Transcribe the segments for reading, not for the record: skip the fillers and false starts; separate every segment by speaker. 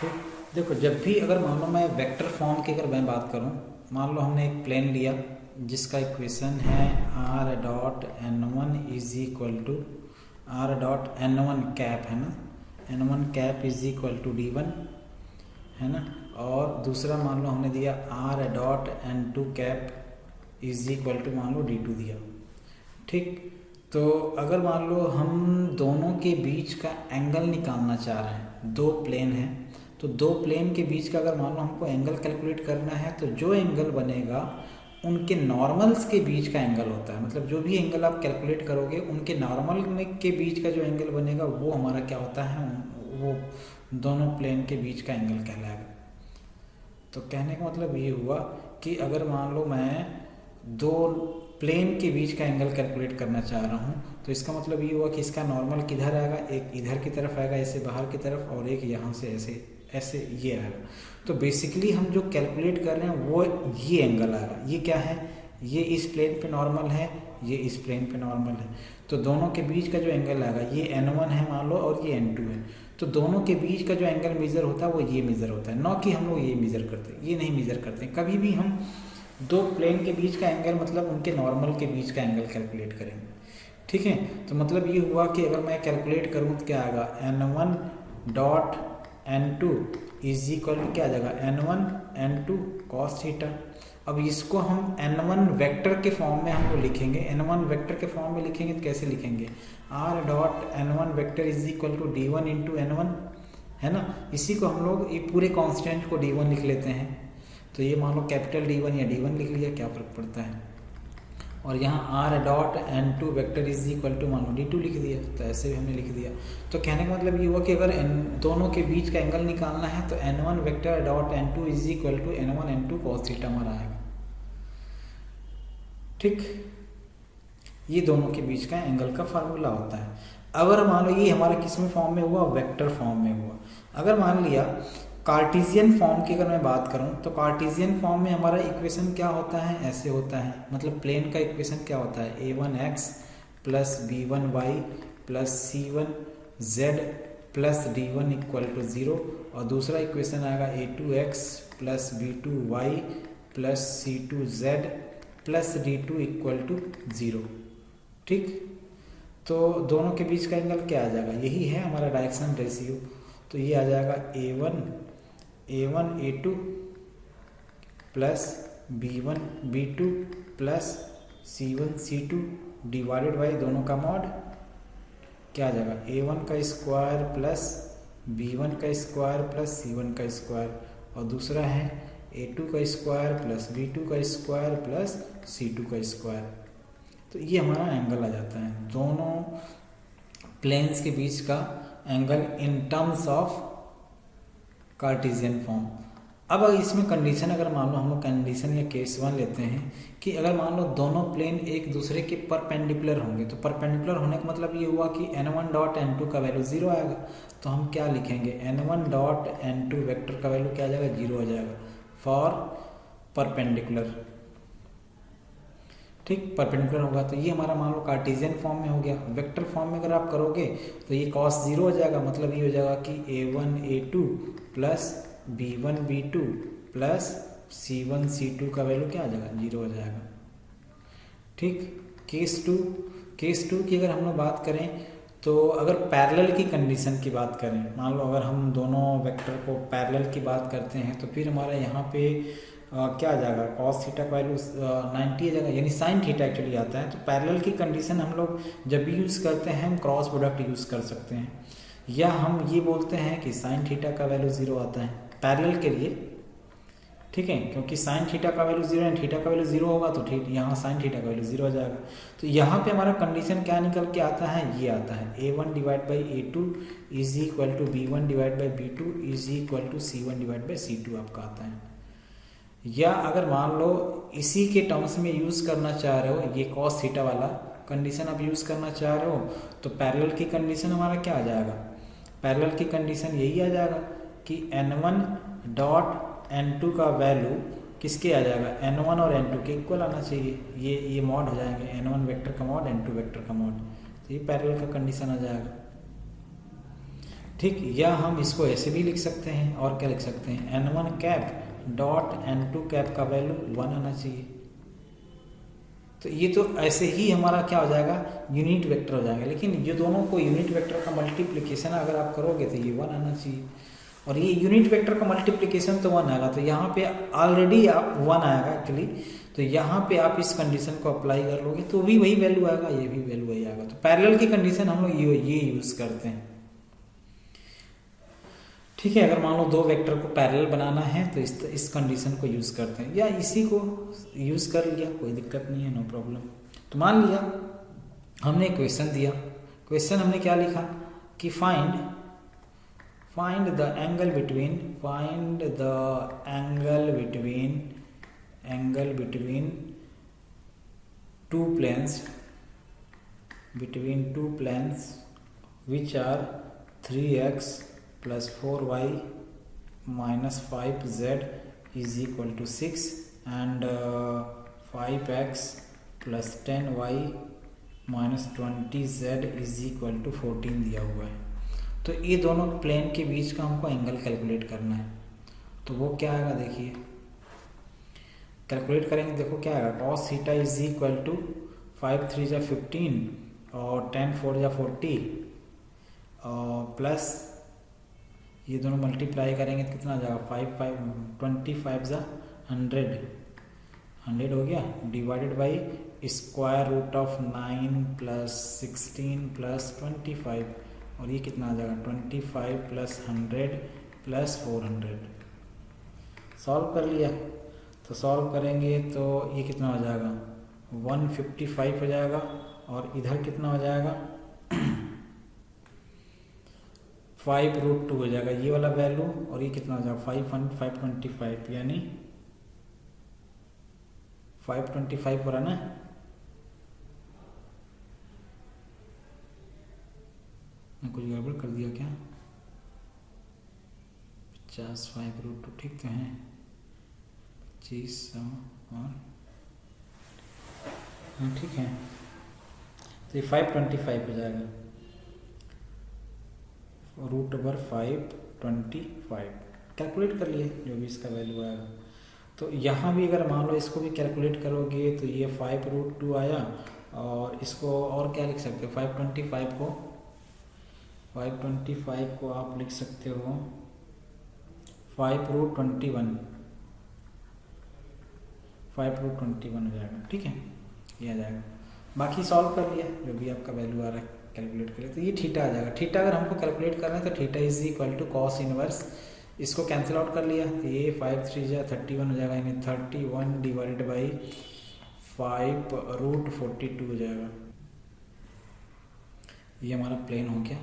Speaker 1: ठीक, देखो जब भी अगर मान लो मैं वेक्टर फॉर्म की अगर मैं बात करूं, मान लो हमने एक प्लेन लिया जिसका इक्वेशन है R dot N one is equal to R dot N one cap, है ना, N one cap is equal to D one, है ना, और दूसरा मान लो हमने दिया R dot N two cap is equal to मान लो डी टू दिया। ठीक, तो अगर मान लो हम दोनों के बीच का एंगल निकालना चाह रहे हैं, दो प्लेन हैं तो दो प्लेन के बीच का अगर मान लो हमको एंगल कैलकुलेट करना है तो जो एंगल बनेगा उनके नॉर्मल्स के बीच का एंगल होता है, मतलब जो भी एंगल आप कैलकुलेट करोगे उनके नॉर्मल के बीच का जो एंगल बनेगा वो हमारा क्या होता है, वो दोनों प्लेन के बीच का एंगल कहलाएगा। तो कहने का मतलब ये हुआ कि अगर मान लो मैं दो प्लेन के बीच का एंगल कैलकुलेट करना चाह रहा हूँ तो इसका मतलब ये हुआ कि इसका नॉर्मल किधर आएगा, एक इधर की तरफ आएगा ऐसे बाहर की तरफ और एक यहाँ से ऐसे ऐसे ये आएगा। तो बेसिकली हम जो कैलकुलेट कर रहे हैं वो ये एंगल आएगा। ये क्या है, ये इस प्लेन पे नॉर्मल है, ये इस प्लेन पे नॉर्मल है, तो दोनों के बीच का जो एंगल आएगा ये n1 है मान लो और ये n2 है, तो दोनों के बीच का जो एंगल मेजर होता है वो ये मेजर होता है, ना कि हम लोग ये मेजर करते हैं, ये नहीं मेजर करते। कभी भी हम दो प्लेन के बीच का एंगल मतलब उनके नॉर्मल के बीच का एंगल कैलकुलेट करेंगे। ठीक है, तो मतलब ये हुआ कि अगर मैं कैलकुलेट करूँ तो क्या आएगा, n1 dot n2 is equal to क्या आ जाएगा, n1 n2 cos थीटा। अब इसको हम n1 वेक्टर के फॉर्म में हमको लिखेंगे, n1 वेक्टर के फॉर्म में लिखेंगे तो कैसे लिखेंगे, r dot n1 vector is equal to d1 into n1, है ना। इसी को हम लोग ये पूरे कांस्टेंट को d1 लिख लेते हैं, तो ये मान लो कैपिटल D1 या D1 लिख लिया, क्या फ़र्क पड़ता है। और यहाँ r dot n2 vector is equal to मान लो D2 लिख दिया, तो ऐसे भी हमने लिख दिया। तो कहने का मतलब ये हुआ कि अगर दोनों के बीच का एंगल निकालना है तो n1 vector dot n2 is equal to n1 n2 cos theta हमारा आएगा। ठीक, ये दोनों के बीच का एंगल का फार्मूला होता है। अगर मान लो ये हमारा किस में फॉर्म में हुआ, वेक्टर फॉर्म में हुआ। अगर मान लिया कार्टेशियन फॉर्म की अगर मैं बात करूं तो कार्टेशियन फॉर्म में हमारा इक्वेशन क्या होता है, ऐसे होता है, मतलब प्लेन का इक्वेशन क्या होता है, a1x plus b1y plus c1z plus d1 equal to 0, और दूसरा इक्वेशन आएगा a2x plus b2y plus c2z plus d2 equal to 0। ठीक, तो दोनों के बीच का एंगल क्या आ जाएगा, यही है हमारा डायरेक्शन रेशियो। तो ये आ जाएगा a1 a2 plus b1 b2 plus c1 c2 divided by दोनों का मॉड क्या आ जाएगा, a1 का स्क्वायर प्लस b1 का स्क्वायर प्लस c1 का स्क्वायर, और दूसरा है a2 का स्क्वायर प्लस b2 का स्क्वायर प्लस c2 का स्क्वायर। तो ये हमारा एंगल आ जाता है, दोनों प्लेन्स के बीच का angle in terms of Cartesian form. अब इसमें कंडीशन अगर मान लो हम लोग कंडीशन या केस 1 लेते हैं कि अगर मान लो दोनों प्लेन एक दूसरे के परपेंडिकुलर होंगे, तो परपेंडिकुलर होने का मतलब ये हुआ कि n1 डॉट n2 का वैल्यू 0 आएगा, तो हम क्या लिखेंगे, n1 डॉट n2 वेक्टर का वैल्यू क्या आ जाएगा, 0 आ जाएगा फॉर परपेंडिकुलर। ठीक, परपेंडिकुलर होगा तो ये हमारा मान लो कार्टेशियन फॉर्म में हो गया। वेक्टर फॉर्म में अगर आप करोगे तो ये cos 0 हो जाएगा, मतलब ये हो जाएगा कि a1 a2 plus b1 b2 plus c1 c2 का वैल्यू क्या आ जाएगा, 0 हो जाएगा। ठीक, केस टू की अगर हम लोग बात करें तो अगर पैरेलल की कंडीशन की बात करें, मान लो अगर हम दोनों वेक्टर को पैरेलल की बात करते हैं तो फिर हमारा यहाँ पे क्या आ जाएगा, cos थीटा का वैल्यू 90 आ जाएगा, यानी sin थीटा एक्चुअली आता है। तो पैरेलल की कंडीशन हम लोग जब भी यूज़ करते हैं हम क्रॉस प्रोडक्ट यूज़ कर सकते हैं, या हम ये बोलते हैं कि sin थीटा का वैल्यू 0 आता है पैरेलल के लिए। ठीक है, क्योंकि sin थीटा का वैल्यू 0 है, थीटा का वैल्यू 0 होगा तो ठीक यहाँ sin थीटा का वैल्यू 0 आ जाएगा। तो यहाँ पे हमारा कंडीशन क्या निकल के आता है, ये आता है a1 divide by a2 is equal to b1 divide by b2 is equal to c1 divide by c2 आपका आता है। या अगर मान लो इसी के टर्म्स में यूज़ करना चाह रहे हो, ये cos थीटा वाला कंडीशन आप यूज़ करना चाह रहे हो, तो पैरेलल की कंडीशन हमारा क्या आ जाएगा, पैरेलल की कंडीशन यही आ जाएगा कि n1 डॉट n2 का वैल्यू किसके आ जाएगा, n1 और n2 के इक्वल आना चाहिए। ये मॉड हो जाएंगे, n1 वेक्टर का मॉड n2 वेक्टर का मॉड, तो ये पैरेलल का कंडीशन आ जाएगा। ठीक, या हम इसको ऐसे भी लिख सकते हैं, और क्या लिख सकते हैं, n1 cap dot n2 cap का वैल्यू 1 आना चाहिए। तो ये तो ऐसे ही हमारा क्या हो जाएगा, यूनिट वेक्टर हो जाएगा। लेकिन ये दोनों को यूनिट वेक्टर का मल्टीप्लिकेशन अगर आप करोगे तो ये 1 आना चाहिए, और ये यूनिट वेक्टर का मल्टीप्लिकेशन तो 1 आएगा। तो यहाँ पे ऑलरेडी आप 1 आएगा एक्चुअली, तो यहाँ पे आप इस कंडीशन को अप्लाई कर लोगे तो भी वही वैल्यू आएगा, ये भी वैल्यू वही आएगा। तो पैरेलल की कंडीशन हम लोग ये यूज़ करते हैं। ठीक है, अगर मान लो दो वेक्टर को पैरेलल बनाना है तो इस कंडीशन को यूज़ करते हैं, या इसी को यूज़ कर लिया, कोई दिक्कत नहीं है, नो प्रॉब्लम। तो मान लिया हमने क्वेश्चन दिया, क्वेश्चन हमने क्या लिखा कि find the angle between two planes which are 3x plus 4y minus 5z is equal to 6 and 5x plus 10y minus 20z is equal to 14 दिया हुआ है। तो ये दोनों प्लेन के बीच का हमको एंगल कैलकुलेट करना है। तो वो क्या आएगा, देखिए कैलकुलेट करेंगे, देखो क्या आएगा, cos theta is equal to 5 3 जा 15 और 10 4 जा 40 और प्लस ये दोनों मल्टीप्लाई करेंगे तो कितना आ जाएगा, 25 जा 100 हो गया, divided by square root of 9 plus 16 plus 25, और ये कितना आ जाएगा 25 प्लस 100 प्लस 400। सॉल्व कर लिया, तो सॉल्व करेंगे तो ये कितना हो जाएगा 155 हो जाएगा, और इधर कितना हो जाएगा 5√2 हो जाएगा ये वाला वैल्यू, और ये कितना हो जाएगा 525 यानी 525 हो रहा ना। मैं कुछ गड़बड़ कर दिया क्या, 50 5√2 ठीक तो है, 25 और हाँ ठीक है, तो ये 525 हो जाएगा, √525 कैलकुलेट कर लिए जो भी इसका वैल्यू आएगा। तो यहाँ भी अगर मान लो इसको भी कैलकुलेट करोगे तो ये 5√2 आया, और इसको और क्या लिख सकते हो, 525 को आप लिख सकते हो 5√21 हो जाएगा। ठीक है, ये आ जाएगा, बाकी सॉल्व कर लिया जो भी आपका वैल्यू आ रहा है कैलकुलेट करें तो ये थीटा आ जाएगा। थीटा अगर हमको कैलकुलेट करना है तो theta is equal to cos inverse, इसको कैंसिल आउट कर लिया तो ये 5 3 जा 31 हो जाएगा, यानी 31 डिवाइडेड बाई 5√42 हो जाएगा। ये हमारा प्लेन हो गया,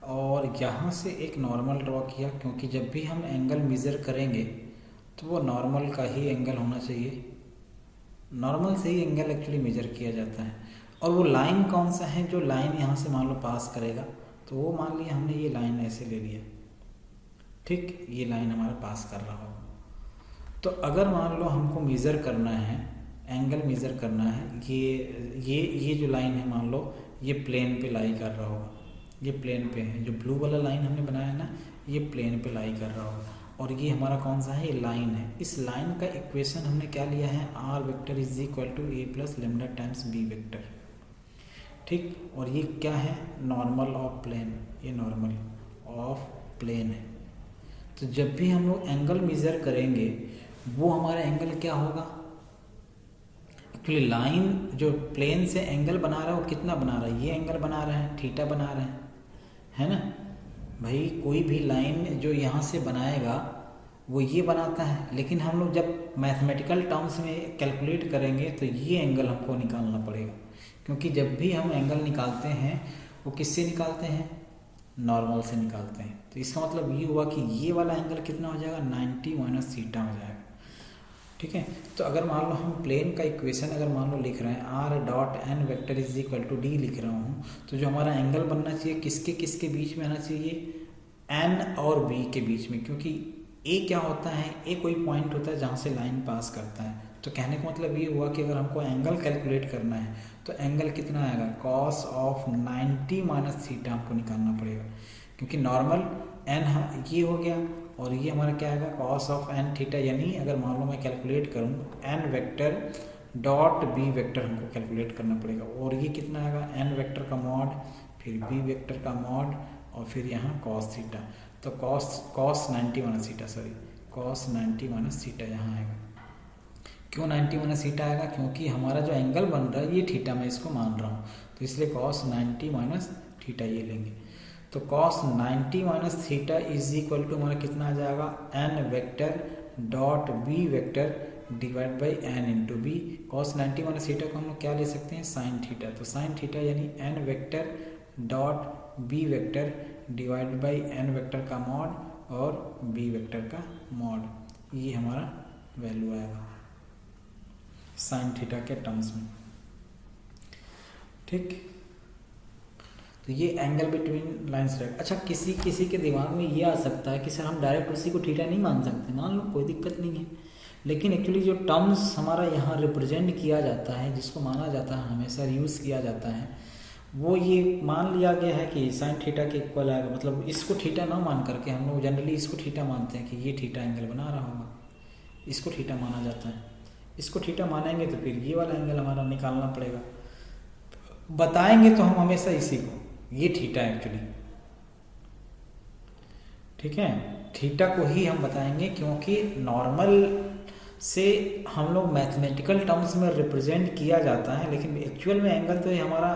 Speaker 1: और यहाँ से एक नॉर्मल ड्रॉ किया, क्योंकि जब भी हम एंगल मेज़र करेंगे तो वो नॉर्मल का ही एंगल होना चाहिए, नॉर्मल से ही एंगल एक्चुअली मेज़र किया जाता है। और वो लाइन कौन सा है जो लाइन यहाँ से मान लो पास करेगा, तो वो मान लिया हमने ये लाइन ऐसे ले लिया, ठीक, ये लाइन हमारा पास कर रहा होगा। तो अगर मान लो हमको मेज़र करना है, एंगल मेज़र करना है, ये जो लाइन है मान लो ये प्लेन पे लाई कर रहा होगा, ये प्लेन पे है, जो ब्लू वाला लाइन हमने बनाया है ना ये प्लेन पे लाई कर रहा होगा, और ये हमारा कौन सा है, ये लाइन है। इस लाइन का इक्वेशन हमने क्या लिया है, R vector is equal to A plus lambda times B vector, ठीक। और ये क्या है, नॉर्मल ऑफ प्लेन, ये नॉर्मल ऑफ प्लेन है। तो जब भी हम लोग एंगल मेज़र करेंगे वो हमारा एंगल क्या होगा, एक्चुअली लाइन जो प्लेन से एंगल बना रहा है वो कितना बना रहा है, ये एंगल बना रहा है, थीटा बना रहे हैं, है ना भाई। कोई भी लाइन जो यहाँ से बनाएगा वो ये बनाता है, लेकिन हम लोग जब मैथमेटिकल टर्म्स में कैलकुलेट करेंगे तो ये एंगल हमको निकालना पड़ेगा, क्योंकि जब भी हम एंगल निकालते हैं वो किससे निकालते हैं, नॉर्मल से निकालते हैं। तो इसका मतलब ये हुआ कि ये वाला एंगल कितना हो जाएगा, 90 माइनस थीटा हो जाएगा, ठीक है। तो अगर मान लो हम प्लेन का इक्वेशन अगर मान लो लिख रहे हैं, R dot N vector is equal to D लिख रहा हूँ, तो जो हमारा एंगल बनना चाहिए किसके किसके बीच में आना चाहिए, एन और बी के बीच में, क्योंकि ए क्या होता है, ए कोई पॉइंट होता है जहाँ से लाइन पास करता है। तो कहने का मतलब ये हुआ कि अगर हमको एंगल कैलकुलेट करना है तो एंगल कितना आएगा, कॉस ऑफ 90 माइनस थीटा हमको निकालना पड़ेगा। क्योंकि नॉर्मल एन ये हो गया और ये हमारा क्या आएगा कॉस ऑफ एन थीटा। यानी अगर मान लो मैं कैलकुलेट करूँ N vector dot B vector हमको कैलकुलेट करना पड़ेगा और ये कितना आएगा एन वेक्टर का मॉड फिर बी वेक्टर का मॉड और फिर यहाँ कॉस थीटा। तो cos 90 minus theta cos 90 minus theta यहाँ आएगा। क्यों 90 माइनस थीटा आएगा? क्योंकि हमारा जो एंगल बन रहा है ये थीटा मैं इसको मान रहा हूँ, तो इसलिए कॉस 90 माइनस थीटा ये लेंगे। तो cos 90 minus theta is equal to हमारा कितना आ जाएगा N vector dot B vector divide by N into B. Cos 90 minus theta को हम लोग क्या ले सकते हैं साइन थीटा। तो साइन थीटा यानी N vector dot B vector divide by N vector का मॉड और बी वेक्टर का मॉड, ये हमारा वैल्यू आएगा साइन थीटा के टर्म्स में। ठीक, तो ये एंगल बिटवीन लाइन्स रहेगा। अच्छा, किसी के दिमाग में ये आ सकता है कि सर हम डायरेक्ट उसी को थीटा नहीं मान सकते। मान लो कोई दिक्कत नहीं है, लेकिन एक्चुअली जो टर्म्स हमारा यहाँ रिप्रेजेंट किया जाता है, जिसको माना जाता है हमेशा यूज़ किया जाता है, वो ये मान लिया गया है कि साइन थीटा के इक्वल आएगा। मतलब इसको थीटा ना मान करके हम लोग जनरली इसको थीटा मानते हैं कि ये थीटा एंगल बना रहा होगा, इसको थीटा माना जाता है। इसको थीटा मानेंगे तो फिर ये वाला एंगल हमारा निकालना पड़ेगा। बताएंगे तो हम हमेशा इसी को, ये थीटा एक्चुअली, ठीक है, थीटा को ही हम बताएंगे, क्योंकि नॉर्मल से हम लोग मैथमेटिकल टर्म्स में रिप्रेजेंट किया जाता है, लेकिन एक्चुअल में एंगल तो ये हमारा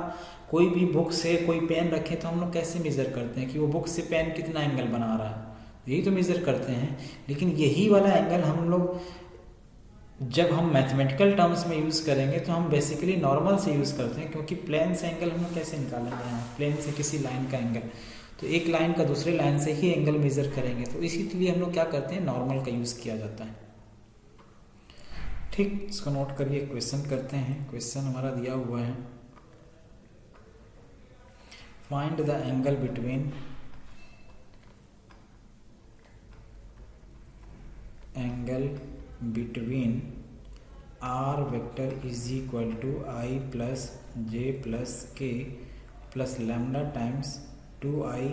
Speaker 1: कोई भी बुक से कोई पेन रखे तो हम लोग कैसे मेज़र करते हैं कि वो बुक से पेन कितना एंगल बना रहा है, यही तो मेज़र करते हैं। लेकिन यही वाला एंगल हम लोग जब हम मैथमेटिकल टर्म्स में यूज़ करेंगे तो हम बेसिकली नॉर्मल से यूज़ करते हैं, क्योंकि प्लेन से एंगल हम लोग कैसे निकालेंगे यहाँ, प्लेन से किसी लाइन का एंगल, तो एक लाइन का दूसरे लाइन से ही एंगल मेज़र करेंगे, तो इसीलिए हम लोग क्या करते हैं नॉर्मल का यूज़ किया जाता है। ठीक, इसको नोट करिए, क्वेश्चन करते हैं। क्वेश्चन हमारा दिया हुआ है, find the angle between R vector is equal to i plus j plus k plus lambda times 2i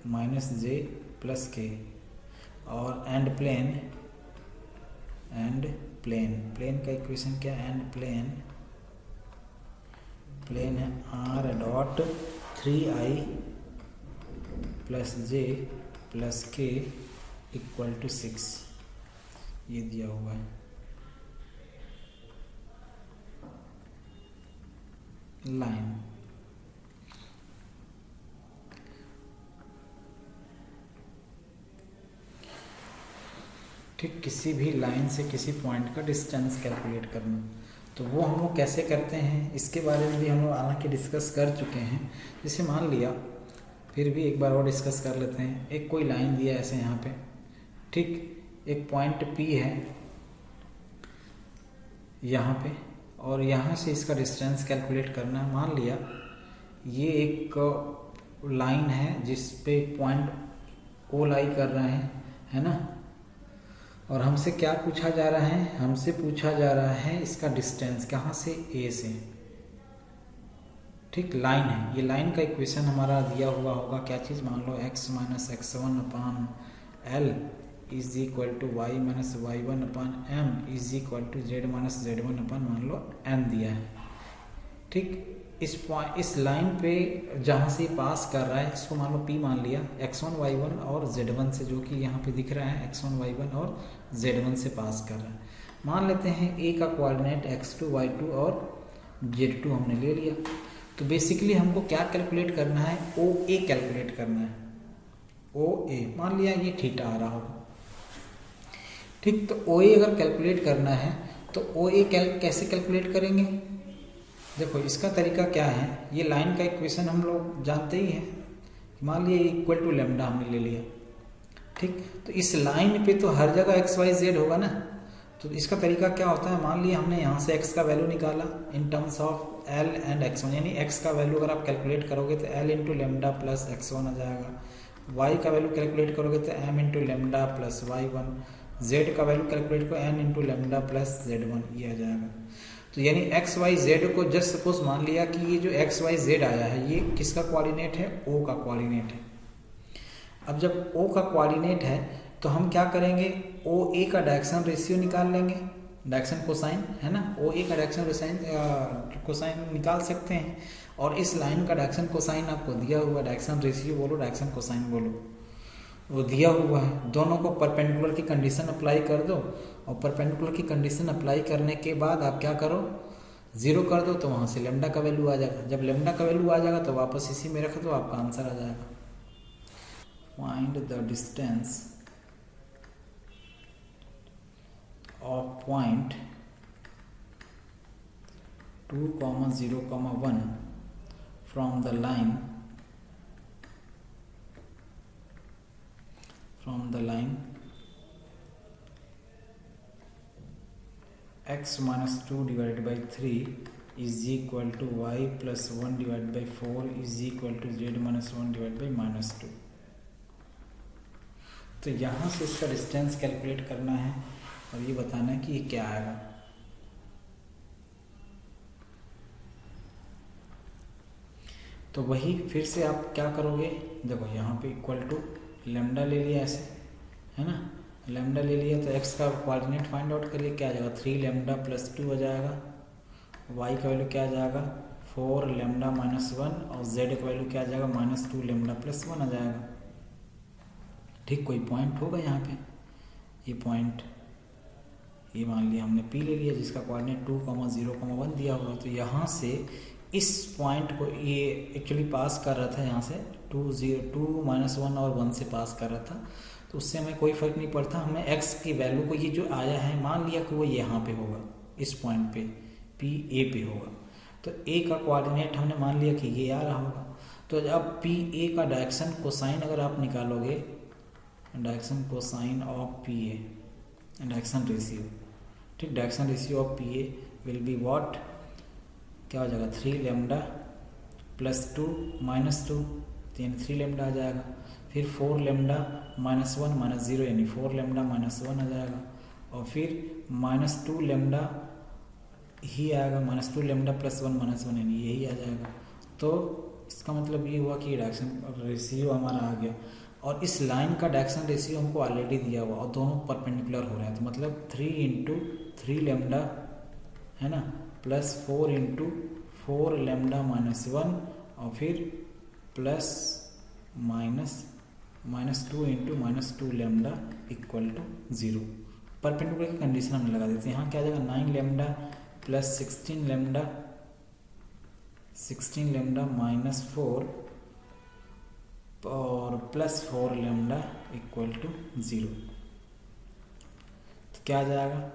Speaker 1: minus j plus k और एंड प्लेन का इक्वेशन क्या है, एंड प्लेन है R dot 3i plus j plus k equal to 6, ये दिया हुआ है। Line ठीक, किसी भी लाइन से किसी पॉइंट का डिस्टेंस कैलकुलेट करना, तो वो हम लोग कैसे करते हैं इसके बारे में भी हम लोग हालांकि डिस्कस कर चुके हैं। जैसे मान लिया, फिर भी एक बार और डिस्कस कर लेते हैं। एक कोई लाइन दिया ऐसे यहाँ पे, ठीक, एक पॉइंट P है यहाँ पे और यहाँ से इसका डिस्टेंस कैलकुलेट करना है। मान लिया ये एक लाइन है जिस पे पॉइंट O लाई कर रहा है ना, और हमसे क्या पूछा जा रहा है, हमसे पूछा जा रहा है इसका डिस्टेंस कहाँ से, A से। ठीक, लाइन है, ये लाइन का इक्वेशन हमारा दिया हुआ होगा क्या चीज़, मान लो x minus x1 upon L is equal to y minus y1 upon m is equal to z minus z1 upon मान लो n दिया है। ठीक, इस लाइन पे जहाँ से पास कर रहा है इसको मान लो P मान लिया, x1 y1 और z1 से, जो कि यहाँ पे दिख रहा है x1 y1 और z1 से पास कर रहा है। मान लेते हैं A का कोऑर्डिनेट x2 y2 और z2 हमने ले लिया। तो बेसिकली हमको क्या कैलकुलेट करना है, OA कैलकुलेट करना है, OA। मान लिया ये थीटा आ रहा होगा, ठीक, तो OA अगर कैलकुलेट करना है तो OA कैसे कैलकुलेट करेंगे। देखो इसका तरीका क्या है, ये लाइन का इक्वेशन हम लोग जानते ही हैं, मान लिया इक्वल टू लेमडा हमने ले लिया। ठीक, तो इस लाइन पे तो हर जगह एक्स वाई जेड होगा ना, तो इसका तरीका क्या होता है, मान लिया हमने यहाँ से x का वैल्यू निकाला in terms of L and x1, यानी x का वैल्यू अगर आप कैलकुलेट करोगे तो L into lambda plus x1 आ जाएगा, y का वैल्यू कैलकुलेट करोगे तो m into lambda plus y1, z का वैल्यू कैलकुलेट करो n into lambda plus z1, ये आ जाएगा। तो यानी एक्स वाई जेड को जस्ट सपोज मान लिया कि ये जो एक्स वाई जेड आया है ये किसका कोऑर्डिनेट है, O का कोऑर्डिनेट है। अब जब ओ का कोऑर्डिनेट है तो हम क्या करेंगे, ओ ए का डायरेक्शन रेशियो निकाल लेंगे, डायरेक्शन कोसाइन है ना, ओ ए का डायरेक्शन कोसाइन निकाल सकते हैं। और इस लाइन का डायरेक्शन कोसाइन आपको दिया हुआ, डायरेक्शन रेशियो बोलो, डायरेक्शन कोसाइन बोलो, वो दिया हुआ है। दोनों को परपेंडिकुलर की कंडीशन अप्लाई कर दो, और परपेंडिकुलर की कंडीशन अप्लाई करने के बाद आप क्या करो, 0 कर दो, तो वहाँ से लेमडा का वैल्यू आ जाएगा। जब लेमडा का वैल्यू आ जाएगा तो वापस इसी में रख दो, आपका आंसर आ जाएगा। Find the distance of point 2, 0, 1 from the line x minus 2 divided by 3 is equal to y plus 1 divided by 4 is equal to z minus 1 divided by minus 2। तो यहाँ से इसका डिस्टेंस कैलकुलेट करना है और ये बताना है कि ये क्या आएगा। तो वही फिर से आप क्या करोगे, देखो यहाँ पे इक्वल टू लेमडा ले लिया ऐसे, है ना, लेमडा ले लिया तो x का कोऑर्डिनेट फाइंड आउट करिए, क्या आ जाएगा 3 लेमडा प्लस 2 आ जाएगा, y का वैल्यू क्या आ जाएगा 4 लेमडा माइनस 1, और z का वैल्यू क्या आ जाएगा -2 लेमडा प्लस 1 आ जाएगा। ठीक, कोई पॉइंट होगा यहाँ पे, ये पॉइंट, ये मान लिया हमने P ले लिया जिसका कोऑर्डिनेट 2, 0, 1 दिया हुआ। तो यहाँ से इस पॉइंट को ये एक्चुअली पास कर रहा था, यहाँ से 2, 1 और 1 से पास कर रहा था, तो उससे हमें कोई फ़र्क नहीं पड़ता। हमें x की वैल्यू को, ये जो आया है मान लिया कि वो यहाँ पे होगा, इस पॉइंट पे P A पे होगा, तो A का कोऑर्डिनेट हमने मान लिया कि ये आ रहा होगा। तो अब P A का डायरेक्शन कोसाइन अगर आप निकालोगे, direction cosine of P A, direction ratio, ठीक, direction ratio of P A will be what, क्या हो जाएगा 3 लेमडा प्लस 2 माइनस 2, यानी 3 लेमडा आ जाएगा। फिर 4 लेमडा माइनस 1 माइनस 0 यानी 4 लेमडा माइनस 1 आ जाएगा, और फिर -2 लेमडा ही आएगा, -2 लेमडा प्लस 1 माइनस 1 यानी यही आ जाएगा। तो इसका मतलब ये हुआ कि डायरेक्शन रेशियो हमारा आ गया, और इस लाइन का डायरेक्शन रेशियो हमको ऑलरेडी दिया हुआ और दोनों परपेंडिकुलर हो रहे हैं, तो मतलब 3 × 3 लेमडा है ना, प्लस 4 × 4 लेमडा माइनस 1, और फिर plus -2 × -2 lambda equal to 0। Perpendicular की कंडीशन हम लगा देते हैं। यहाँ क्या आ जाएगा 9 लेमडा प्लस 16 लेमडा माइनस 4 और प्लस 4 लेमडा इक्वल टू 0। तो क्या आ जाएगा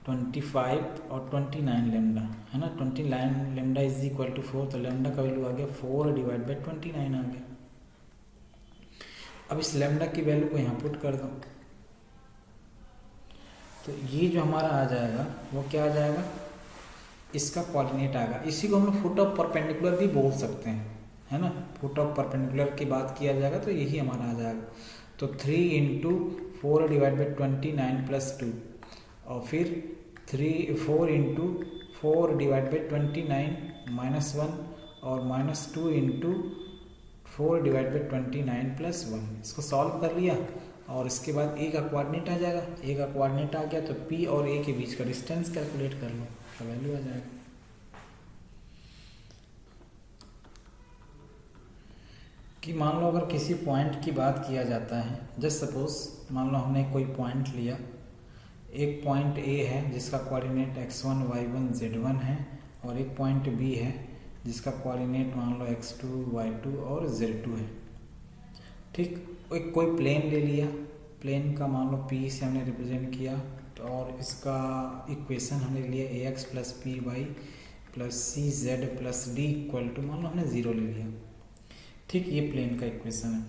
Speaker 1: 25 और 29 लेमडा, है ना, 29 लेमडा इज इक्वल टू 4, तो लेमडा का वैल्यू आ गया 4 डिवाइड बाई 29 आ गया। अब इस लेमडा की वैल्यू को यहाँ पुट कर दो, तो ये जो हमारा आ जाएगा वो क्या आ जाएगा, इसका कोऑर्डिनेट आएगा। इसी को हम लोग फुट ऑफ परपेंडिकुलर भी बोल सकते हैं, है ना, फुट ऑफ परपेंडिकुलर की बात किया जाएगा तो यही हमारा आ जाएगा। तो 3 × 4 डिवाइड बाई 29 प्लस 2, और फिर 4 × 4 डिवाइड बाई 29 माइनस 1, और -2 × 4 डिवाइड बाई 29 प्लस 1। इसको सॉल्व कर लिया और इसके बाद A का कोऑर्डिनेट आ जाएगा। A का कोऑर्डिनेट आ गया तो P और A के बीच का डिस्टेंस कैलकुलेट कर लो, तो वैल्यू आ जाएगा। कि मान लो अगर किसी पॉइंट की बात किया जाता है, जस्ट सपोज मान लो हमने कोई पॉइंट लिया, एक पॉइंट A है जिसका कोऑर्डिनेट x1 y1 z1 है, और एक पॉइंट B है जिसका कोऑर्डिनेट मान लो x2 y2 और z2 है। ठीक, एक कोई प्लेन ले लिया, प्लेन का मान लो P से हमने रिप्रेजेंट किया, तो और इसका इक्वेशन हमने लिया ax plus P Y plus C Z plus D equal to मान लो हमने 0 ले लिया। ठीक, ये प्लेन का इक्वेशन है।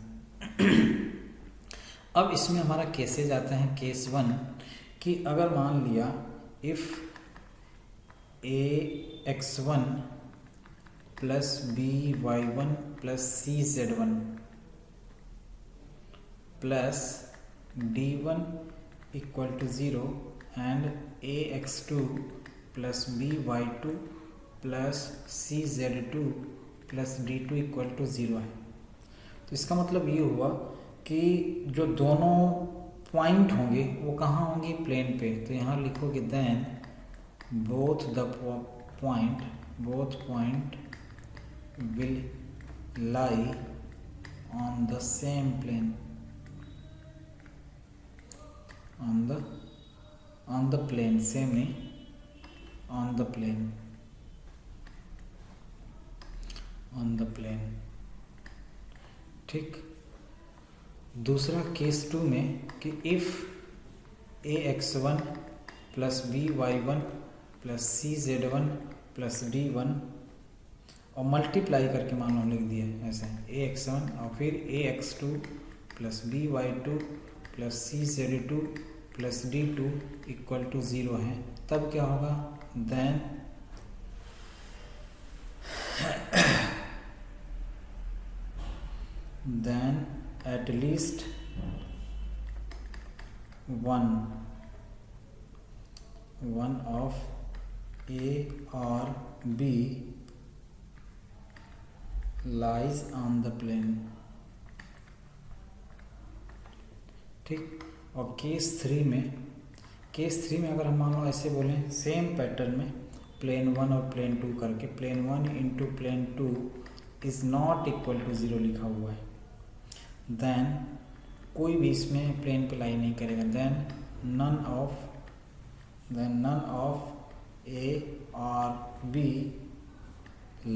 Speaker 1: अब इसमें हमारा केसेज आता है, केस 1 कि अगर मान लिया if a x1 plus b y1 plus c z1 plus d1 equal to 0 and a x2 plus b y2 plus c z2 plus d2 equal to 0 है, तो इसका मतलब ये हुआ कि जो दोनों पॉइंट होंगे वो कहाँ होंगे, प्लेन पे। तो यहाँ लिखोगे then both point will lie on the same plane, on the plane, same नहीं, on the plane, ठीक। दूसरा केस 2 में कि if ax1 plus by1 plus cz1 plus d1 और मल्टीप्लाई करके मान लो हम लिख दिए ऐसे ax1 और फिर ax2 plus by2 plus cz2 plus d2 equal to 0 है, तब क्या होगा, then at least one of A or B lies on the plane, ठीक। और केस 3 में अगर हम मान लो ऐसे बोलें सेम पैटर्न में प्लेन 1 और प्लेन 2 करके, plane 1 into plane 2 is not equal to 0 लिखा हुआ है, देन कोई भी इसमें प्लेन पे लाई नहीं करेगा, then none of A or B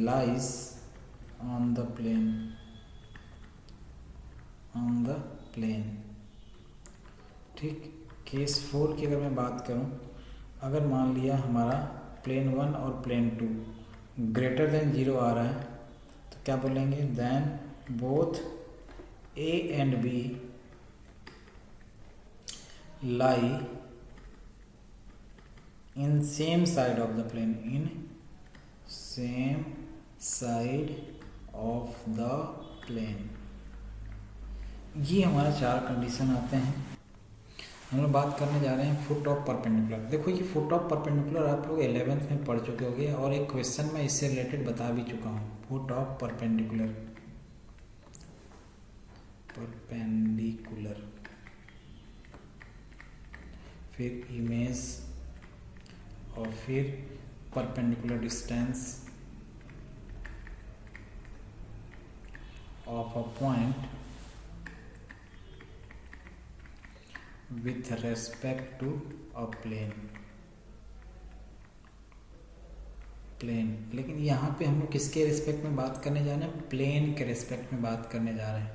Speaker 1: lies on the plane, ठीक। केस 4 की अगर मैं बात करूं, अगर मान लिया हमारा प्लेन 1 और प्लेन 2 ग्रेटर देन 0 आ रहा है, तो क्या बोलेंगे, then both A and B lie in same side of the plane, ये हमारा 4 कंडीशन आते हैं। हम लोग बात करने जा रहे हैं फुट ऑफ परपेंडिकुलर। देखो ये फुट ऑफ परपेंडिकुलर आप लोग 11th में पढ़ चुके होंगे और एक क्वेश्चन में इससे रिलेटेड बता भी चुका हूँ। फुट ऑफ परपेंडिकुलर फिर इमेज और फिर perpendicular distance of a point with respect to a plane, लेकिन यहाँ पे हम लोग किसके रिस्पेक्ट में बात करने जा रहे हैं, प्लेन के रिस्पेक्ट में बात करने जा रहे हैं।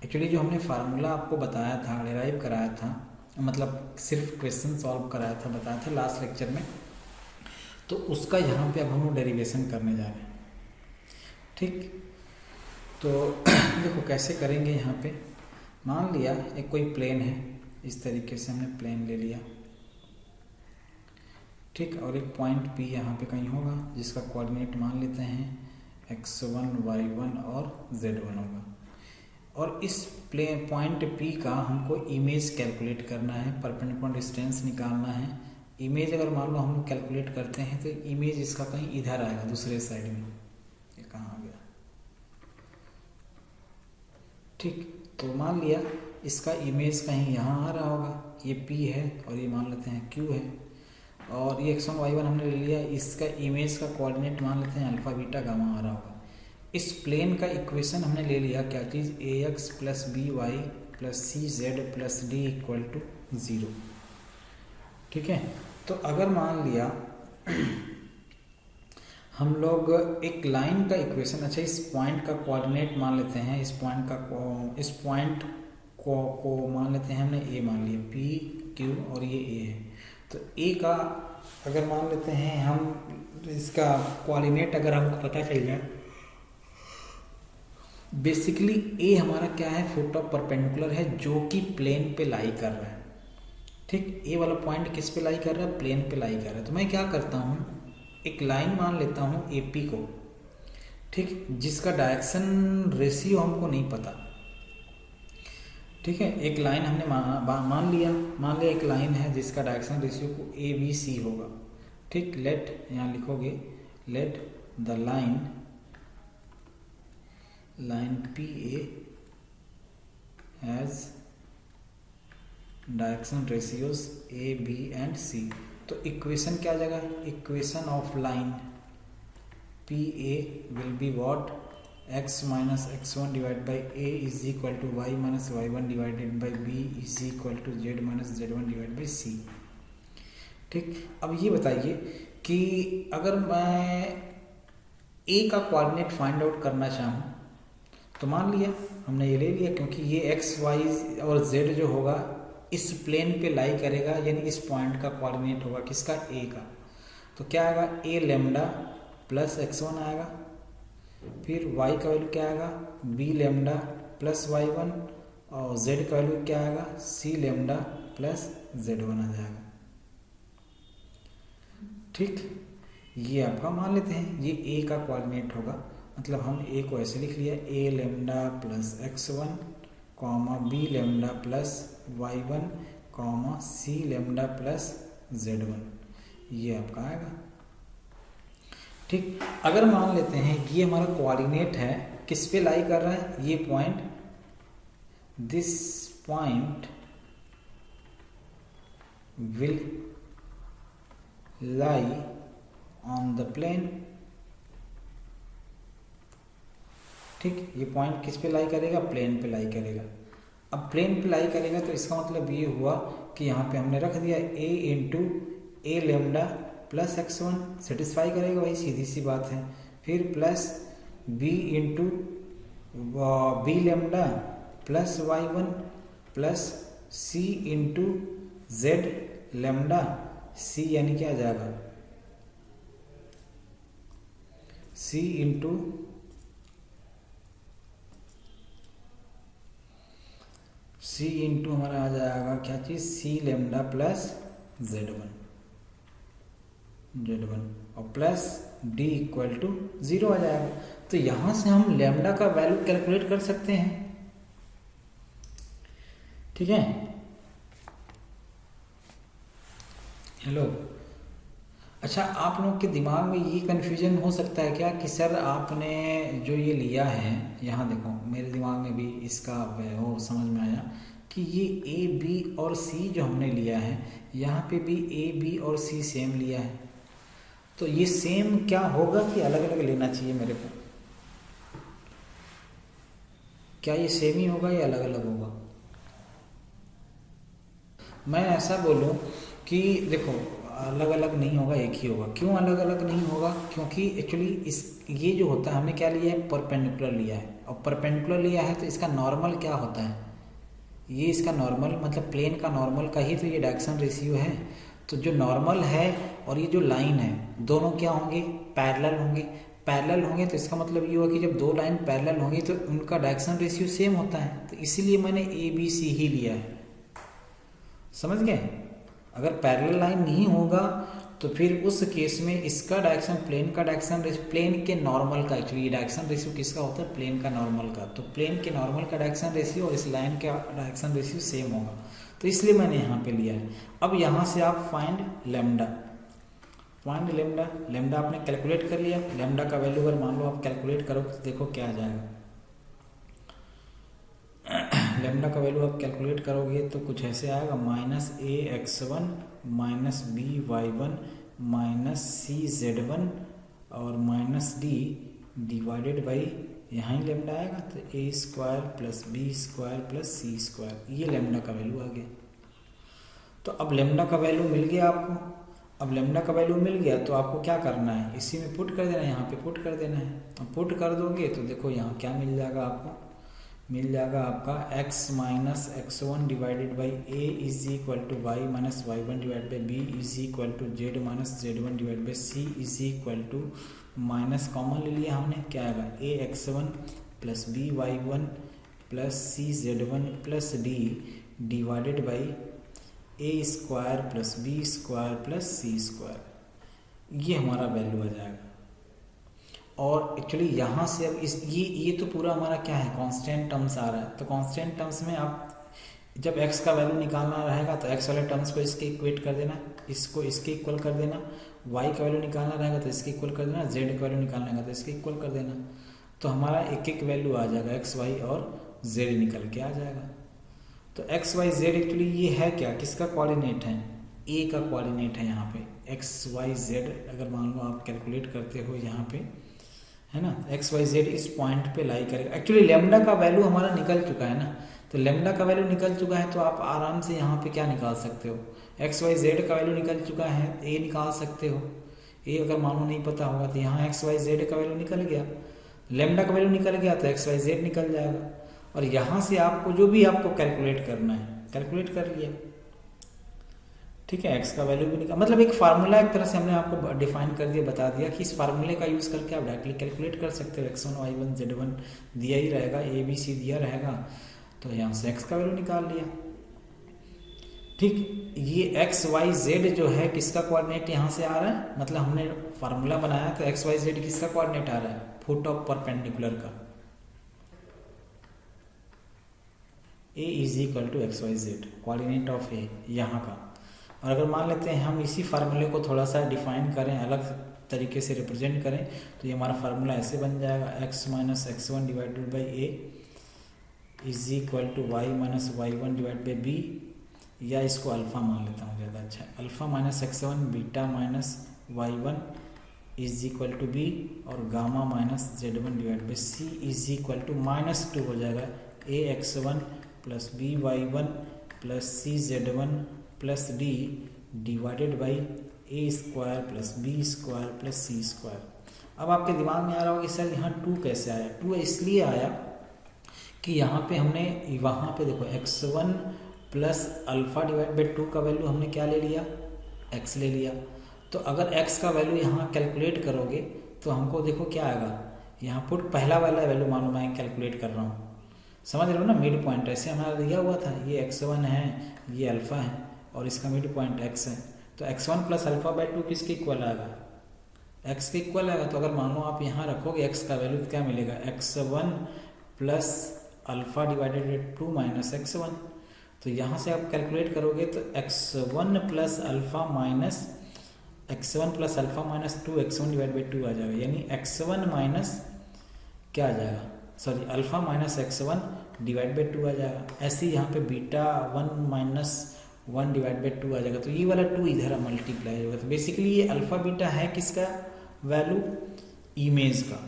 Speaker 1: एक्चुअली जो हमने फार्मूला आपको बताया था, डिराइव कराया था, मतलब सिर्फ क्वेश्चन सॉल्व कराया था, बताया था लास्ट लेक्चर में, तो उसका यहाँ पे अब हम लोग डेरिवेशन करने जा रहे हैं, ठीक। तो देखो कैसे करेंगे। यहाँ पे मान लिया एक कोई प्लेन है, इस तरीके से हमने प्लेन ले लिया, ठीक, और एक पॉइंट P यहाँ पे कहीं होगा जिसका कोऑर्डिनेट मान लेते हैं x1 y1 और z1 होगा, और इस प्लेन पॉइंट P का हमको इमेज कैलकुलेट करना है, परपेंडिकुलर डिस्टेंस निकालना है। इमेज अगर मान लो हम लोग कैलकुलेट करते हैं तो इमेज इसका कहीं इधर आएगा, दूसरे साइड में, ये कहाँ आ गया, ठीक। तो मान लिया इसका इमेज कहीं यहाँ आ रहा होगा, ये P है और ये मान लेते हैं Q है, और ये x1 y1 हमने ले लिया, इसका इमेज का कोऑर्डिनेट मान लेते हैं अल्फा बीटा गामा आ रहा होगा। इस प्लेन का इक्वेशन हमने ले लिया क्या चीज़, ax plus B Y plus C Z plus D equal to 0, ठीक है। तो अगर मान लिया हम लोग एक लाइन का इक्वेशन, अच्छा इस पॉइंट का कोऑर्डिनेट मान लेते हैं, इस पॉइंट को मान लेते हैं हमने A मान लिया, P Q और ये A है। तो A का अगर मान लेते हैं हम, इसका कोऑर्डिनेट अगर हमको पता चल जाए, बेसिकली A हमारा क्या है, फुट ऑफ परपेंडिकुलर है जो कि प्लेन पे लाई कर रहा है, ठीक। A वाला पॉइंट किस पे लाई कर रहा है, प्लेन पे लाई कर रहा है। तो मैं क्या करता हूँ, एक लाइन मान लेता हूँ AP को, ठीक, जिसका डायरेक्शन रेशियो हमको नहीं पता, ठीक है। एक लाइन हमने मान लिया एक लाइन है जिसका डायरेक्शन रेशियो को ABC होगा, ठीक। लेट, यहाँ लिखोगे let the line PA as direction ratios a b and c. तो इक्वेशन क्या जाएगा, equation of line P A will be what, x minus x1 divide by A is equal to y minus y1 divided by b is equal to z minus z1 divide by c। ठीक, अब ये बताइए कि अगर मैं a का coordinate find out करना चाहूँ तो मान लिया हमने ये ले लिया, क्योंकि ये x y और z जो होगा इस प्लेन पे लाई करेगा, यानी इस पॉइंट का कोऑर्डिनेट होगा किसका, a का। तो क्या आएगा, a लेमडा प्लस x1 आएगा, फिर y का वैल्यू क्या आएगा, b लेमडा प्लस y1, और z का वैल्यू क्या आएगा, c लेमडा प्लस z1 आ जाएगा। ठीक, ये आपका मान लेते हैं ये a का कोऑर्डिनेट होगा, मतलब हम a को ऐसे लिख लिया, a lambda plus x1 comma b lambda plus y1 comma c lambda plus z1, ये आपका आएगा। ठीक, अगर मान लेते हैं ये हमारा कोऑर्डिनेट है, किस पे लाई कर रहा है, ये point, this point will lie on the plane. ठीक, ये पॉइंट किस पे लाई करेगा, प्लेन पे लाई करेगा। अब प्लेन पे लाई करेगा तो इसका मतलब ये हुआ कि यहाँ पे हमने रख दिया a into A lambda plus x1, satisfy करेगा, वही सीधी सी बात है। फिर plus b into B lambda plus y1 plus c into z lambda, c यानी क्या आ जाएगा, c इंटू हमारा आ जाएगा क्या चीज़, c लेमडा प्लस z1 और प्लस d इक्वल टू 0 आ जाएगा। तो यहाँ से हम लेमडा का वैल्यू कैलकुलेट कर सकते हैं। ठीक है, हेलो, अच्छा आप लोग के दिमाग में ये कन्फ्यूजन हो सकता है क्या कि सर आपने जो ये लिया है, यहाँ देखो मेरे दिमाग में भी इसका वो समझ में आया कि ये ए बी और सी जो हमने लिया है, यहाँ पे भी ए बी और सी सेम लिया है, तो ये सेम क्या होगा कि अलग अलग लेना चाहिए मेरे को, क्या ये सेम ही होगा या अलग अलग होगा? मैं ऐसा बोलूँ कि देखो अलग अलग नहीं होगा, एक ही होगा। क्यों अलग अलग नहीं होगा, क्योंकि एक्चुअली ये जो होता है हमने क्या लिया है, परपेंडिकुलर लिया है, और परपेंडिकुलर लिया है तो इसका नॉर्मल क्या होता है, ये इसका नॉर्मल मतलब प्लेन का नॉर्मल का ही तो ये डायरेक्शन रेशियो है। तो जो नॉर्मल है और ये जो लाइन है दोनों क्या होंगे, पैरेलल होंगे। पैरेलल होंगे तो इसका मतलब ये हुआ कि जब दो लाइन पैरेलल होंगी तो उनका डायरेक्शन रेशियो सेम होता है, तो इसीलिए मैंने ए बी सी ही लिया है। समझ गए? अगर पैरेलल लाइन नहीं होगा तो फिर उस केस में इसका डायरेक्शन प्लेन का डायरेक्शन प्लेन के नॉर्मल का, एक्चुअली डायरेक्शन रेशियो किसका होता है, प्लेन का नॉर्मल का, तो प्लेन के नॉर्मल का डायरेक्शन रेशियो और इस लाइन का डायरेक्शन रेशियो सेम होगा, तो इसलिए मैंने यहाँ पे लिया है। अब यहाँ से आप फाइंड लेमडा, लेमडा आपने कैलकुलेट कर लिया। लेमडा का वैल्यू अगर मान लो आप कैलकुलेट करो तो देखो क्या आ जाएगा। लेमडा का वैल्यू आप कैलकुलेट करोगे तो कुछ ऐसे आएगा, minus a x1 minus b y1 minus c z1 और माइनस डी डिवाइडेड बाई, यहाँ ही लेमडा आएगा तो a square plus B square plus C square, ये लेमडा का वैल्यू आ गया। तो अब लेमडा का वैल्यू मिल गया आपको। अब लेमडा का वैल्यू मिल गया तो आपको क्या करना है, इसी में पुट कर देना है, यहाँ पे पुट कर देना है। अब पुट कर दोगे तो देखो यहाँ क्या मिल जाएगा आपको, मिल जाएगा आपका x minus x1 divided by A is equal to Y minus y1 divide by B is equal to z minus z1 divide by C is equal to, minus common ले लिया हमने, क्या आएगा A x1 plus B y1 plus C z1 plus D divided by A square plus B square plus C square, ये हमारा value आ जाएगा। और actually यहाँ से अब इस ये तो पूरा हमारा क्या है, कांस्टेंट टर्म्स आ रहा है। तो कांस्टेंट टर्म्स में आप जब x का वैल्यू निकालना रहेगा तो x वाले टर्म्स को इसके इक्वेट कर देना, इसको इसके इक्वल कर देना, y का वैल्यू निकालना रहेगा तो इसके इक्वल कर देना, z का वैल्यू निकालना रहेगा तो इसके इक्वल कर देना। तो हमारा एक एक वैल्यू आ जाएगा, x y और z निकल के आ जाएगा। तो एक्स वाई जेड एक्चुअली ये है क्या, किसका कोऑर्डिनेट है, ए का कोऑर्डिनेट है यहाँ पे। एक्स वाई जेड अगर मान लो आप कैलकुलेट करते हो यहाँ पे, है ना, एक्स वाई जेड इस पॉइंट पे लाई करेगा। एक्चुअली लेमडा का वैल्यू हमारा निकल चुका है ना, तो लेमडा का वैल्यू निकल चुका है तो आप आराम से यहाँ पे क्या निकाल सकते हो, एक्स वाई जेड का वैल्यू निकल चुका है, ए निकाल सकते हो। ए अगर मानो नहीं पता होगा तो यहाँ एक्स वाई जेड का वैल्यू निकल गया, लेमडा का वैल्यू निकल गया तो एक्स वाई जेड निकल जाएगा। और यहाँ से आपको जो भी आपको कैलकुलेट करना है कैलकुलेट कर लिया, ठीक है। एक्स का वैल्यू भी निकल, मतलब एक फार्मूला एक तरह से हमने आपको डिफाइन कर दिया, बता दिया कि इस फार्मूले का यूज़ करके आप डायरेक्टली कैलकुलेट कर सकते हो। x1 y1 z1 दिया ही रहेगा, ए बी सी दिया रहेगा, तो यहाँ से x का वैल्यू निकाल लिया, ठीक। ये एक्स वाई जेड जो है किसका कोऑर्डिनेट यहाँ से आ रहा है, मतलब हमने फार्मूला बनाया तो एक्स वाई जेड किसका कोऑर्डिनेट आ रहा है, फुट ऑफ परपेंडिकुलर का। A is equal to x y z, coordinate of a यहाँ का। और अगर मान लेते हैं हम इसी फार्मूले को थोड़ा सा डिफाइन करें, अलग तरीके से रिप्रेजेंट करें, तो ये हमारा फार्मूला ऐसे बन जाएगा, x minus x1 divided by A is equal to y minus y1 divide by b, या इसको अल्फ़ा मान लेता हूँ ज़्यादा अच्छा, alpha minus x1 beta minus y1 is equal to b, और gamma minus z1 divide by C is equal to -2 हो जाएगा, a x1 plus B y1 plus C z1 plus D divided by A square plus B square plus C square. अब आपके दिमाग में आ रहा होगा कि सर यहाँ 2 कैसे आया, 2 इसलिए आया कि यहाँ पे हमने वहाँ पे देखो x1 plus alpha divide by 2 का वैल्यू हमने क्या ले लिया, x ले लिया। तो अगर x का वैल्यू यहाँ कैलकुलेट करोगे तो हमको देखो क्या आएगा, यहाँ पुट पहला वाला वैल्यू मानो मैं कैलकुलेट कर रहा हूँ, समझ रहे हो ना, मिड पॉइंट ऐसे हमारा दिया हुआ था, ये x1 है, ये अल्फ़ा है और इसका मिड पॉइंट x है, तो x1 प्लस अल्फ़ा बाई 2 किसके इक्वल आएगा, x के इक्वल आएगा। तो अगर मान लो आप यहाँ रखोगे x का वैल्यू क्या मिलेगा, x1 plus alpha divided by 2 minus x1। तो यहाँ से आप कैलकुलेट करोगे तो x1 plus alpha minus x1 plus alpha minus 2 x1 divide by 2 आ जाएगा, यानी x1 माइनस क्या आ जाएगा, sorry alpha minus x1 divide by 2 आ जाएगा। ऐसे ही यहाँ पे बीटा 1 माइनस 1 डिवाइड बाई 2 आ जाएगा, तो ये वाला 2 इधर मल्टीप्लाई होगा। तो बेसिकली ये अल्फ़ा बीटा है किसका वैल्यू, इमेज का।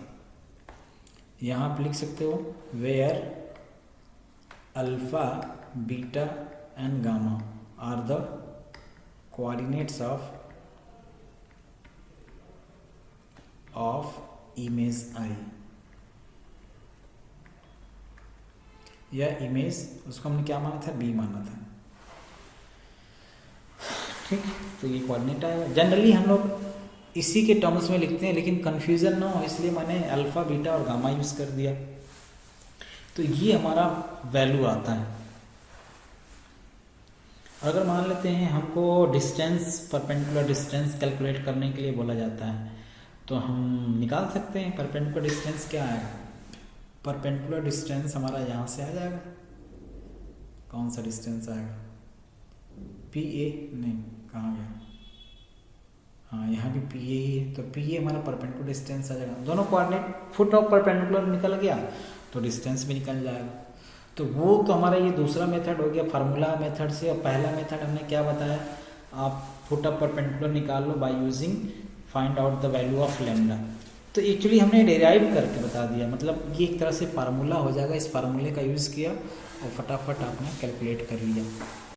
Speaker 1: यहाँ आप लिख सकते हो where alpha beta and gamma are the coordinates of image I, या इमेज उसको हमने क्या माना था, बी माना था, ठीक। तो ये कोऑर्डिनेट आएगा। जनरली हम लोग इसी के टर्म्स में लिखते हैं, लेकिन कन्फ्यूज़न ना हो इसलिए मैंने अल्फ़ा बीटा और गामा यूज़ कर दिया। तो ये हमारा वैल्यू आता है। अगर मान लेते हैं हमको डिस्टेंस, परपेंडिकुलर डिस्टेंस कैलकुलेट करने के लिए बोला जाता है, तो हम निकाल सकते हैं परपेंडिकुलर डिस्टेंस क्या आएगा। परपेंडिकुलर डिस्टेंस हमारा यहाँ से आ जाएगा, कौन सा डिस्टेंस आएगा, पी ए, नहीं कहाँ गया, हाँ यहाँ भी पी ए ही है, तो पी ए हमारा परपेंडिकुलर डिस्टेंस आ जाएगा। दोनों कोऑर्डिनेट फुट ऑफ परपेंडिकुलर निकल गया तो डिस्टेंस भी निकल जाएगा। तो वो तो हमारा ये दूसरा मेथड हो गया फार्मूला मेथड से। और पहला मेथड हमने क्या बताया, आप फुट ऑफ परपेंडिकुलर निकाल लो by using find out the value of lambda. तो एक्चुअली हमने डेराइव करके बता दिया, मतलब ये एक तरह से फार्मूला हो जाएगा, इस फार्मूले का यूज़ किया और फटाफट आपने कैलकुलेट कर लिया।